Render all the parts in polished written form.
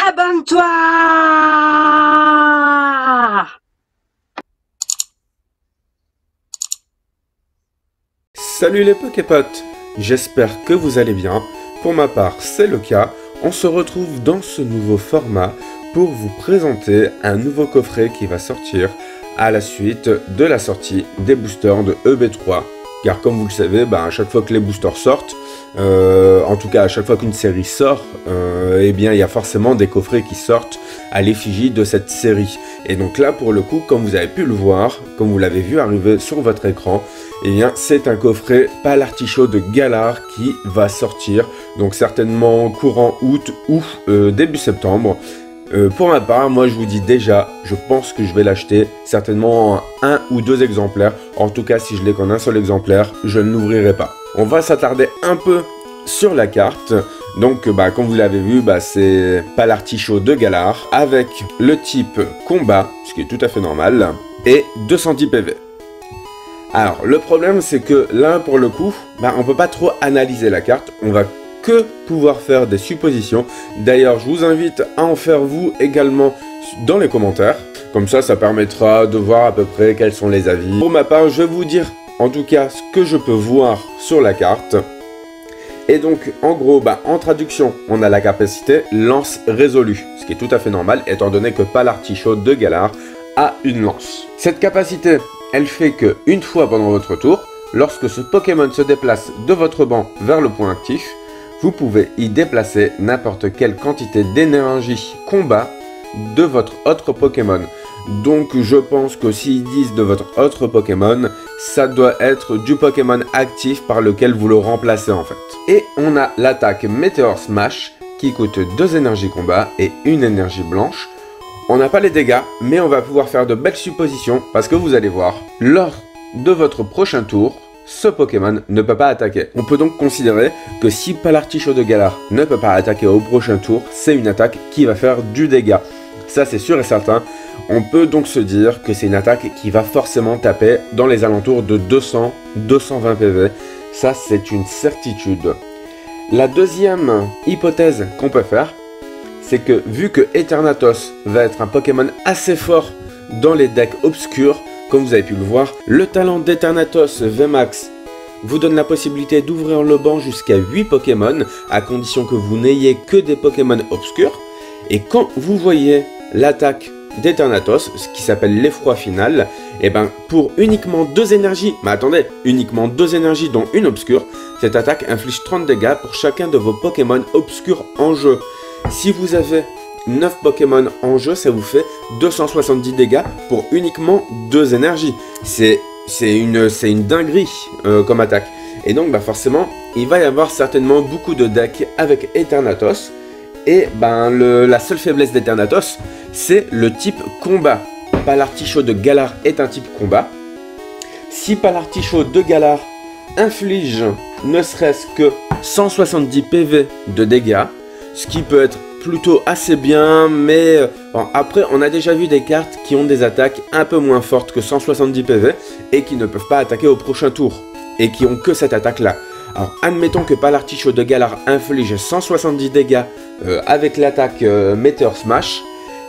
Abonne-toi! Salut les Poképotes, j'espère que vous allez bien. Pour ma part, c'est le cas. On se retrouve dans ce nouveau format pour vous présenter un nouveau coffret qui va sortir à la suite de la sortie des boosters de EB3. Car comme vous le savez, à chaque fois que les boosters sortent, en tout cas à chaque fois qu'une série sort, eh bien il y a forcément des coffrets qui sortent à l'effigie de cette série. Et donc là pour le coup, comme vous avez pu le voir, comme vous l'avez vu arriver sur votre écran, eh bien c'est un coffret Palartichaut de Galar qui va sortir, donc certainement courant août ou début septembre. Pour ma part, moi je vous dis déjà, je pense que je vais l'acheter certainement en 1 ou 2 exemplaires. En tout cas, si je l'ai qu'en un seul exemplaire, je ne l'ouvrirai pas. On va s'attarder un peu sur la carte. Donc, comme vous l'avez vu, c'est Palartichaut de Galar avec le type combat, ce qui est tout à fait normal, et 210 PV. Alors, le problème, c'est que là, pour le coup, on peut pas trop analyser la carte. On va que pouvoir faire des suppositions. D'ailleurs, je vous invite à en faire vous également dans les commentaires. Comme ça, ça permettra de voir à peu près quels sont les avis. Pour ma part, je vais vous dire en tout cas ce que je peux voir sur la carte. Et donc, en gros, en traduction, on a la capacité lance résolue, ce qui est tout à fait normal, étant donné que Palartichaut de Galar a une lance. Cette capacité, elle fait que une fois pendant votre tour, lorsque ce Pokémon se déplace de votre banc vers le point actif, vous pouvez y déplacer n'importe quelle quantité d'énergie combat de votre autre Pokémon. Donc je pense que s'ils disent de votre autre Pokémon, ça doit être du Pokémon actif par lequel vous le remplacez en fait. Et on a l'attaque Meteor Smash qui coûte 2 énergies combat et 1 énergie blanche. On n'a pas les dégâts, mais on va pouvoir faire de belles suppositions parce que vous allez voir, lors de votre prochain tour, ce Pokémon ne peut pas attaquer. On peut donc considérer que si Palartichaut de Galar ne peut pas attaquer au prochain tour, c'est une attaque qui va faire du dégât. Ça c'est sûr et certain. On peut donc se dire que c'est une attaque qui va forcément taper dans les alentours de 200-220 PV. Ça c'est une certitude. La deuxième hypothèse qu'on peut faire, c'est que vu que Eternatus va être un Pokémon assez fort dans les decks obscurs, comme vous avez pu le voir, le talent d'Eternatus VMAX vous donne la possibilité d'ouvrir le banc jusqu'à 8 Pokémon, à condition que vous n'ayez que des Pokémon obscurs. Et quand vous voyez l'attaque d'Eternatus, ce qui s'appelle l'effroi final, et pour uniquement 2 énergies, mais attendez, uniquement 2 énergies dont une obscure, cette attaque inflige 30 dégâts pour chacun de vos Pokémon obscurs en jeu. Si vous avez 9 Pokémon en jeu, ça vous fait 270 dégâts pour uniquement 2 énergies. C'est une dinguerie comme attaque. Et donc forcément, il va y avoir certainement beaucoup de decks avec Eternatus. Et la seule faiblesse d'Eternatus, c'est le type combat. Palartichaut de Galar est un type combat. Si Palartichaut de Galar inflige ne serait-ce que 170 PV de dégâts, ce qui peut être plutôt assez bien, mais après on a déjà vu des cartes qui ont des attaques un peu moins fortes que 170 PV et qui ne peuvent pas attaquer au prochain tour et qui ont que cette attaque là. Alors admettons que Palartichaut de Galar inflige 170 dégâts avec l'attaque Meteor Smash,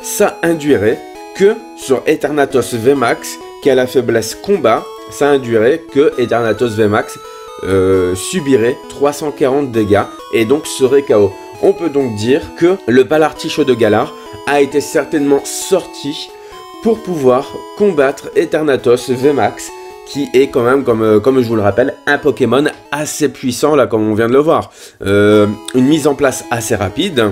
ça induirait que sur Eternatus VMAX qui a la faiblesse combat, ça induirait que Eternatus VMAX subirait 340 dégâts et donc serait KO. On peut donc dire que le Palartichaut de Galar a été certainement sorti pour pouvoir combattre Eternatus VMAX, qui est quand même, comme je vous le rappelle, un Pokémon assez puissant, là, comme on vient de le voir. Une mise en place assez rapide,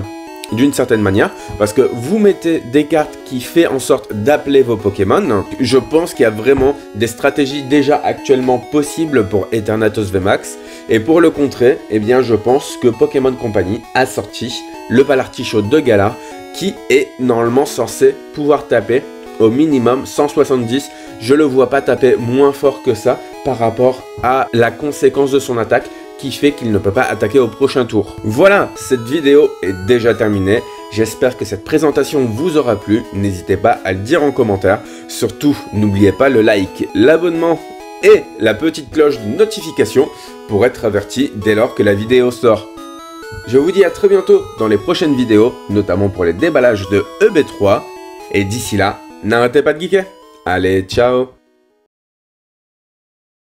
d'une certaine manière, parce que vous mettez des cartes qui fait en sorte d'appeler vos Pokémon. Je pense qu'il y a vraiment des stratégies déjà actuellement possibles pour Eternatus VMAX. Et pour le contrer, eh bien je pense que Pokémon Company a sorti le Palartichaut de Galar, qui est normalement censé pouvoir taper au minimum 170. Je le vois pas taper moins fort que ça par rapport à la conséquence de son attaque qui fait qu'il ne peut pas attaquer au prochain tour. Voilà, cette vidéo est déjà terminée. J'espère que cette présentation vous aura plu. N'hésitez pas à le dire en commentaire. Surtout, n'oubliez pas le like, l'abonnement et la petite cloche de notification pour être averti dès lors que la vidéo sort. Je vous dis à très bientôt dans les prochaines vidéos, notamment pour les déballages de EB3. Et d'ici là, n'arrêtez pas de geeker. Allez, ciao!